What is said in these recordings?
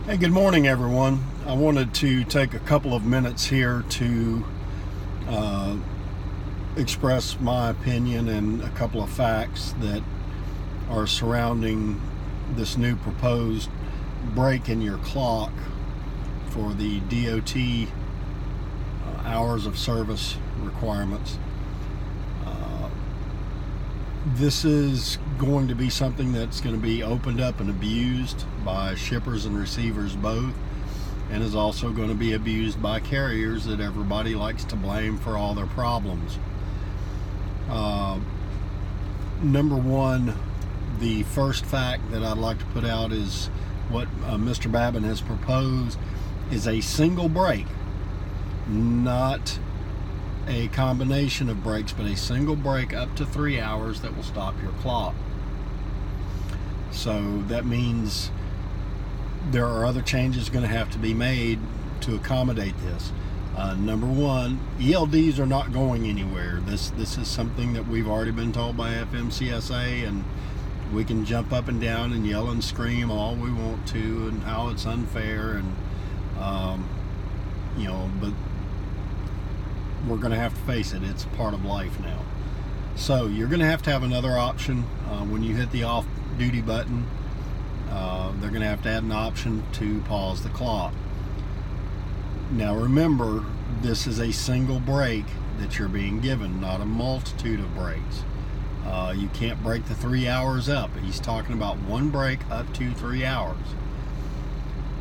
Hey, good morning, everyone. I wanted to take a couple of minutes here to express my opinion and a couple of facts that are surrounding this new proposed break in your clock for the DOT hours of service requirements. This is going to be something that's going to be opened up and abused by shippers and receivers both, and is also going to be abused by carriers that everybody likes to blame for all their problems. Number one, the first fact that I'd like to put out is what Mr. Babin has proposed is a single break, not a combination of breaks, but a single break up to 3 hours that will stop your clock. So that means there are other changes going to have to be made to accommodate this. Number one, ELDs are not going anywhere. This is something that we've already been told by FMCSA, and we can jump up and down and yell and scream all we want to and how it's unfair, and but we're going to have to face it. It's part of life now. So you're going to have another option when you hit the off-duty button. They're going to have to add an option to pause the clock. Now remember, this is a single break that you're being given, not a multitude of breaks. You can't break the 3 hours up. He's talking about one break up to 3 hours.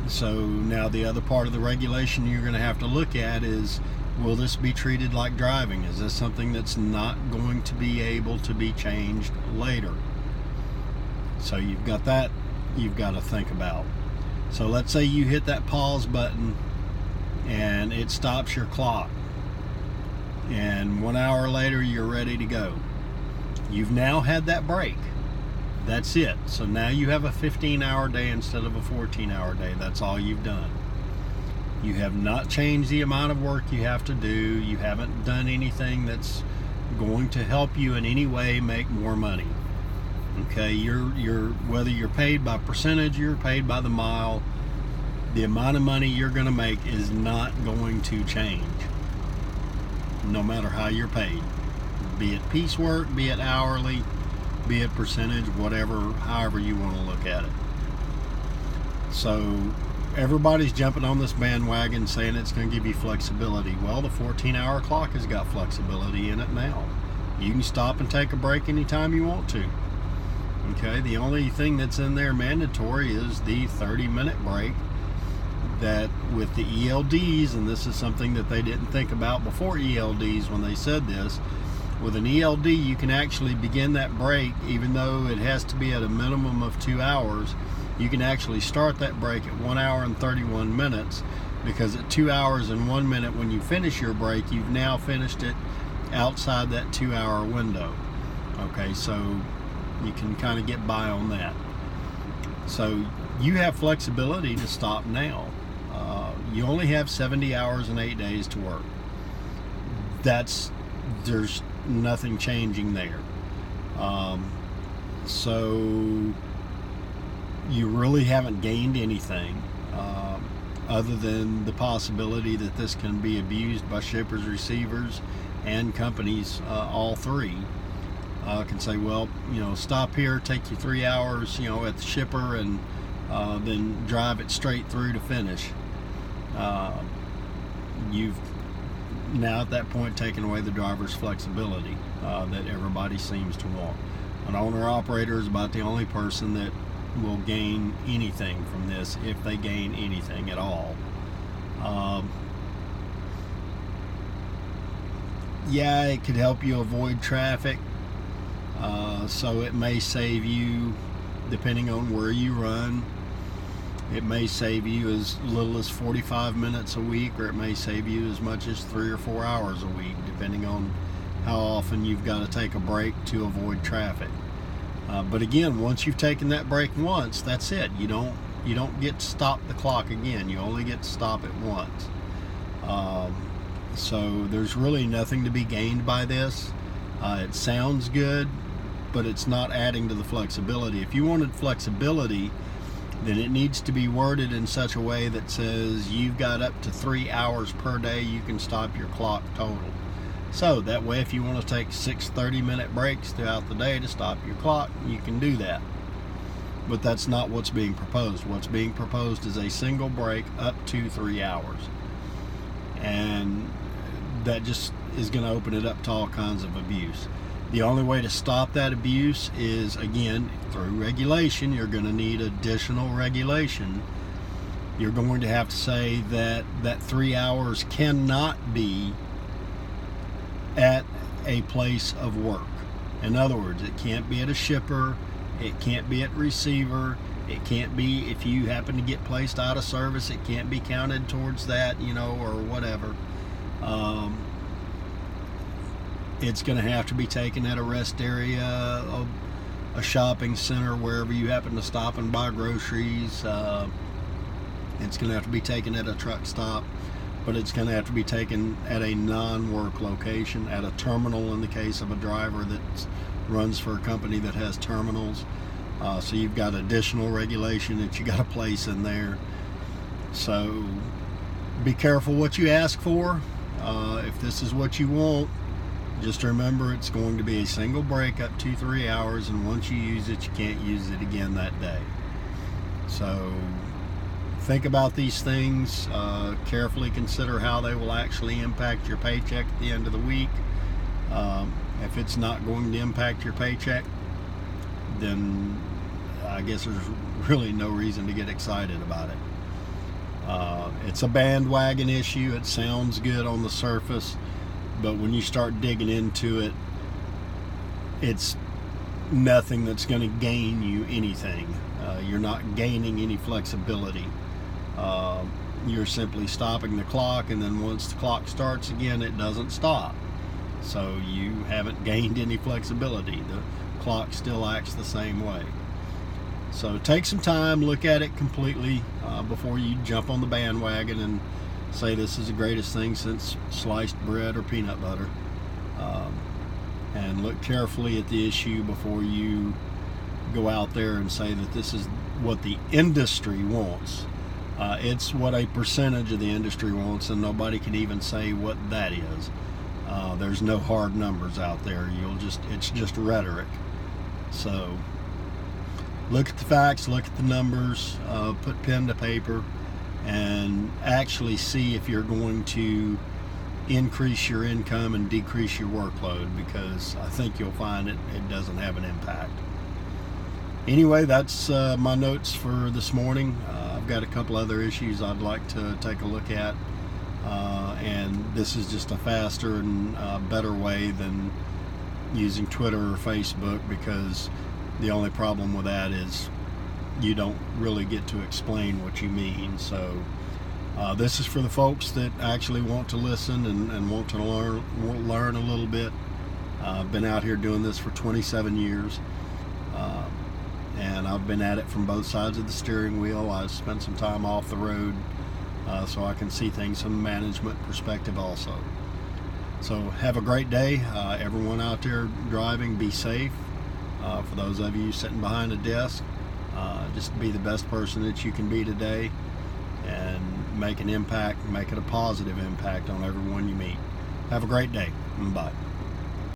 So now the other part of the regulation you're going to have to look at is, will this be treated like driving? Is this something that's not going to be able to be changed later? So you've got that you've got to think about. So let's say you hit that pause button and it stops your clock, and 1 hour later you're ready to go. You've now had that break. That's it. So now you have a 15-hour day instead of a 14-hour day. That's all you've done. You have not changed the amount of work you have to do. You haven't done anything that's going to help you in any way make more money. Okay, you're whether you're paid by percentage, you're paid by the mile, the amount of money you're going to make is not going to change, no matter how you're paid. Be it piecework, be it hourly, be it percentage, whatever, however you want to look at it. So everybody's jumping on this bandwagon saying it's going to give you flexibility. Well, the 14-hour clock has got flexibility in it now. You can stop and take a break anytime you want to. Okay, the only thing that's in there mandatory is the 30-minute break that with the ELDs, and this is something that they didn't think about before ELDs when they said this, with an ELD you can actually begin that break even though it has to be at a minimum of 2 hours. You can actually start that break at 1 hour and 31 minutes, because at 2 hours and 1 minute when you finish your break, you've now finished it outside that 2 hour window. Okay, so you can kind of get by on that. So you have flexibility to stop now. You only have 70 hours and 8 days to work. There's nothing changing there. So you really haven't gained anything other than the possibility that this can be abused by shippers, receivers, and companies. All three can say, well, stop here, take you 3 hours, at the shipper, and then drive it straight through to finish. You've now at that point taken away the driver's flexibility that everybody seems to want. An owner-operator is about the only person that will gain anything from this, if they gain anything at all. Yeah, it could help you avoid traffic, so it may save you, depending on where you run, it may save you as little as 45 minutes a week, or it may save you as much as 3 or 4 hours a week, depending on how often you've got to take a break to avoid traffic. But again, once you've taken that break once, that's it. You don't get to stop the clock again. You only get to stop it once. So there's really nothing to be gained by this. It sounds good, but it's not adding to the flexibility. If you wanted flexibility, then it needs to be worded in such a way that says you've got up to 3 hours per day you can stop your clock total. So that way, if you want to take 6 30-minute breaks throughout the day to stop your clock, you can do that. But that's not what's being proposed. What's being proposed is a single break up to 3 hours. And that just is going to open it up to all kinds of abuse. The only way to stop that abuse is, again, through regulation. You're going to need additional regulation. You're going to have to say that 3 hours cannot be at a place of work. In other words, it can't be at a shipper, it can't be at receiver, it can't be if you happen to get placed out of service, it can't be counted towards that, or whatever. It's going to have to be taken at a rest area, a shopping center, wherever you happen to stop and buy groceries. It's going to have to be taken at a truck stop, but it's going to have to be taken at a non-work location, at a terminal in the case of a driver that runs for a company that has terminals. So you've got additional regulation that you got to place in there. So be careful what you ask for. If this is what you want, just remember it's going to be a single break up to 3 hours, and once you use it, you can't use it again that day. So think about these things, carefully consider how they will actually impact your paycheck at the end of the week. If it's not going to impact your paycheck, then I guess there's really no reason to get excited about it. It's a bandwagon issue. It sounds good on the surface, but when you start digging into it, it's nothing that's going to gain you anything. You're not gaining any flexibility. You're simply stopping the clock, and then once the clock starts again, it doesn't stop. So you haven't gained any flexibility. The clock still acts the same way. So take some time, look at it completely before you jump on the bandwagon and say this is the greatest thing since sliced bread or peanut butter. And look carefully at the issue before you go out there and say that this is what the industry wants. It's what a percentage of the industry wants, and nobody can even say what that is. There's no hard numbers out there. It's just rhetoric. So look at the facts, look at the numbers, put pen to paper, and actually see if you're going to increase your income and decrease your workload, because I think you'll find it doesn't have an impact. Anyway, that's my notes for this morning. I've got a couple other issues I'd like to take a look at, and this is just a faster and better way than using Twitter or Facebook, because the only problem with that is you don't really get to explain what you mean. So this is for the folks that actually want to listen and want to learn a little bit. I've been out here doing this for 27 years. And I've been at it from both sides of the steering wheel. I've spent some time off the road, so I can see things from a management perspective also. So have a great day. Everyone out there driving, be safe. For those of you sitting behind a desk, just be the best person that you can be today, and make an impact, make it a positive impact on everyone you meet. Have a great day. Bye.